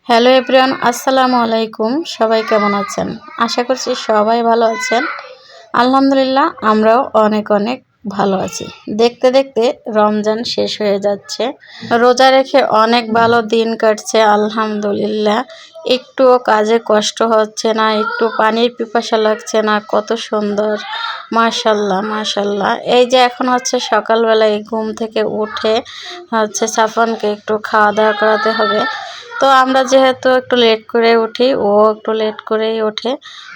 Hello everyone, আসসালামু আলাইকুম। সবাই কেমন আছেন? আশা করছি সবাই ভালো আছেন। আলহামদুলিল্লাহ, আমরাও অনেক অনেক ভালো আছি। দেখতে দেখতে রমজান শেষ হয়ে যাচ্ছে। রোজা রেখে অনেক ভালো দিন কাটছে আলহামদুলিল্লাহ। একটুও কাজে কষ্ট হচ্ছে না, একটু পানির পিপাসা লাগছে না। কত সুন্দর, মাশাল্লাহ মাশাল্লাহ। এই যে এখন হচ্ছে সকালবেলায় ঘুম থেকে উঠে হচ্ছে সাফওয়ানকে একটু খাওয়া দাওয়া করাতে হবে। তো আমরা যেহেতু একটু লেট করে উঠি, ও একটু লেট করেই ওঠে।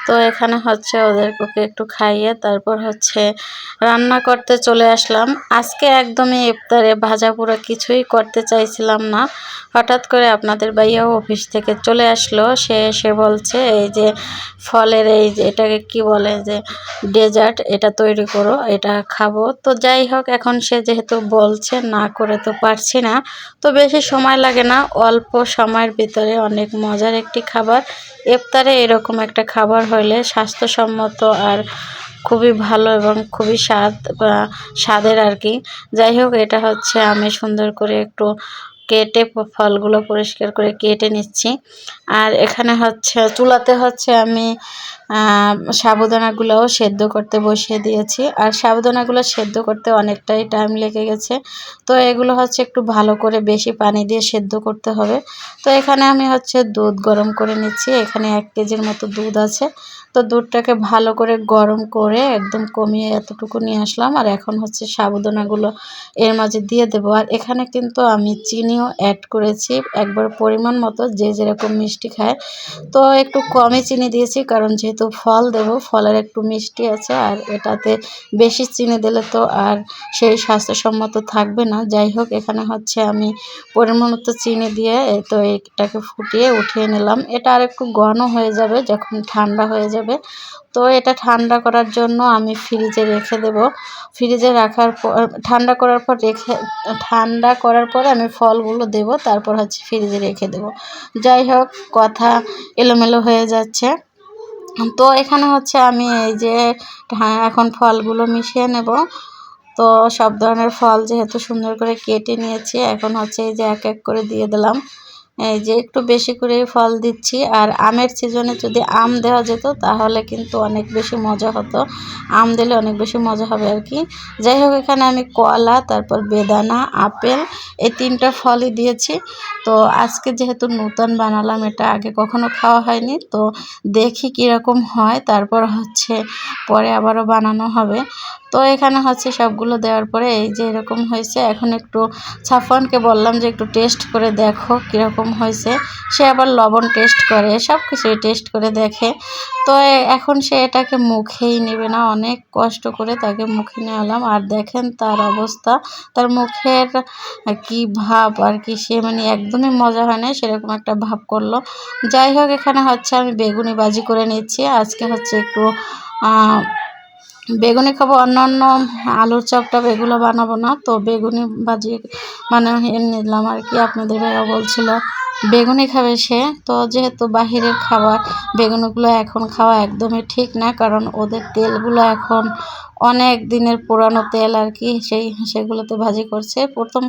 তো এখানে হচ্ছে ওকে একটু খাইয়ে তারপর হচ্ছে রান্না করতে চলে আসলাম। আজকে একদমই ইফতারে ভাজা পোড়া কিছুই করতে চাইছিলাম না। হঠাৎ করে আপনাদের ভাইয়াও অফিস থেকে চলে আসলো। সে এসে বলছে এই যে ফলের এই যে এটাকে কি বলে যে ডেজার্ট, এটা তৈরি করো, এটা খাবো। তো যাই হোক, এখন সে যেহেতু বলছে, না করে তো পারছি না। তো বেশি সময় লাগে না, অল্প সময়ের ভিতরে অনেক মজার একটি খাবার। ইফতারে এরকম একটা খাবার হলে স্বাস্থ্যসম্মত আর খুবই ভালো এবং খুবই স্বাদের আর কি। যাই হোক, এটা হচ্ছে আমি সুন্দর করে একটু কেটে ফলগুলো পরিষ্কার করে কেটে নিচ্ছি। আর এখানে হচ্ছে চুলাতে হচ্ছে আমি সাবুদানাগুলোও সেদ্ধ করতে বসিয়ে দিয়েছি। আর সাবুদানাগুলো সেদ্ধ করতে অনেকটাই টাইম লেগে গেছে। তো এগুলো হচ্ছে একটু ভালো করে বেশি পানি দিয়ে সেদ্ধ করতে হবে। তো এখানে আমি হচ্ছে দুধ গরম করে নিচ্ছি। এখানে 1 কেজির মতো দুধ আছে। তো দুধটাকে ভালো করে গরম করে একদম কমিয়ে এতটুকু নিয়ে আসলাম। আর এখন হচ্ছে সাবুদানাগুলো এর মাঝে দিয়ে দেবো। আর এখানে কিন্তু আমি চিনিও অ্যাড করেছি একবার পরিমাণ মতো, যে যেরকম মিষ্টি খায়। তো একটু কমই চিনি দিয়েছি, কারণ যেহেতু ফল দেব, ফলের একটু মিষ্টি আছে। আর এটাতে বেশি চিনি দিলে তো আর সেই স্বাস্থ্যসম্মত থাকবে না। যাই হোক, এখানে হচ্ছে আমি পরিমাণ মতো চিনি দিয়ে তো এটাকে ফুটিয়ে উঠিয়ে নিলাম। এটা আর একটু ঘন হয়ে যাবে যখন ঠান্ডা হয়ে যাবে। তো এটা ঠান্ডা করার জন্য আমি ফ্রিজে রেখে দেব। ফ্রিজে রাখার পর ঠান্ডা করার পরে আমি ফলগুলো দেব, তারপর হচ্ছে ফ্রিজে রেখে দেব। যাই হোক, কথা এলোমেলো হয়ে যাচ্ছে। তো এখানে হচ্ছে আমি এই যে এখন ফলগুলো মিশিয়ে নেব। তো সব ধরনের ফল যেহেতু সুন্দর করে কেটে নিয়েছি, এখন হচ্ছে এই যে এক এক করে দিয়ে দিলাম। এই যে একটু বেশি করে ফল দিচ্ছি। আর আমের সিজনে যদি আম দেওয়া যেত তাহলে কিন্তু অনেক বেশি মজা হতো। আম দিলে অনেক বেশি মজা হবে আর কি। যাই হোক, এখানে আমি কলা, তারপর বেদানা, আপেল, এই 3টা ফলই দিয়েছি। তো আজকে যেহেতু নতুন বানালাম, এটা আগে কখনো খাওয়া হয়নি, তো দেখি কীরকম হয়, তারপর হচ্ছে পরে আবারও বানানো হবে। তো এখানে হচ্ছে সবগুলো দেওয়ার পরে এই যে এরকম হয়েছে। এখন একটু সাফওয়ানকে বললাম যে একটু টেস্ট করে দেখো কীরকম হয়েছে। সে আবার লবণ টেস্ট করে, সব কিছুই টেস্ট করে দেখে। তো এখন সে এটাকে মুখেই নেবে না, অনেক কষ্ট করে তাকে মুখে নেওয়ালাম। আর দেখেন তার অবস্থা, তার মুখের কি ভাব আর কি, সে মানে একদমই মজা হয় না সেরকম একটা ভাব করলো। যাই হোক, এখানে হচ্ছে আমি বেগুনি ভাজি করে নিচ্ছি। আজকে হচ্ছে একটু বেগুনি খাবো, অন্য আলুর চপ এগুলো বানাবো না। তো বেগুনি ভাজি বানিয়ে নিলাম আর কি। আপনাদের ভাইয়া বলছিল বেগুনি খাবে সে। তো যেহেতু বাহিরের খাবার, বেগুনিগুলো এখন খাওয়া একদমই ঠিক না, কারণ ওদের তেলগুলো এখন অনেক দিনের পুরানো তেল আর কি, সেগুলোতে ভাজি করছে।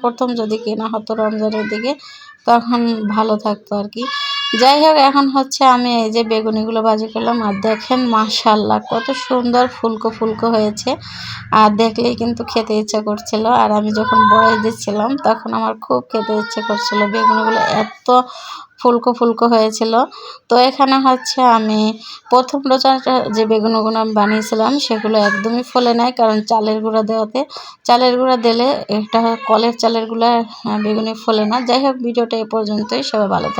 প্রথম যদি কেনা হতো রমজানের দিকে, তখন ভালো থাকতো আর কি। যাই হোক, এখন হচ্ছে আমি এই যে বেগুনিগুলো ভাজি করলাম। আর দেখেন মাশাল্লাহ কত সুন্দর ফুলকো ফুলকো হয়েছে। আর দেখলেই কিন্তু খেতে ইচ্ছা করছিল। আর আমি যখন বয়স দিচ্ছিলাম তখন আমার খুব খেতে ইচ্ছে করছিল, বেগুনিগুলো এত ফুলকো ফুলকো হয়েছিল। তো এখানে হচ্ছে আমি প্রথম রোজাটা যে বেগুনগুলো আমি বানিয়েছিলাম সেগুলো একদমই ফলে নাই, কারণ চালের গুঁড়া দেওয়াতে। চালের গুঁড়া দিলে এটা কলের চালের গুঁড়া বেগুনি ফলে না। যাই হোক, ভিডিওটা এ পর্যন্তই। সবাই ভালো থাকে।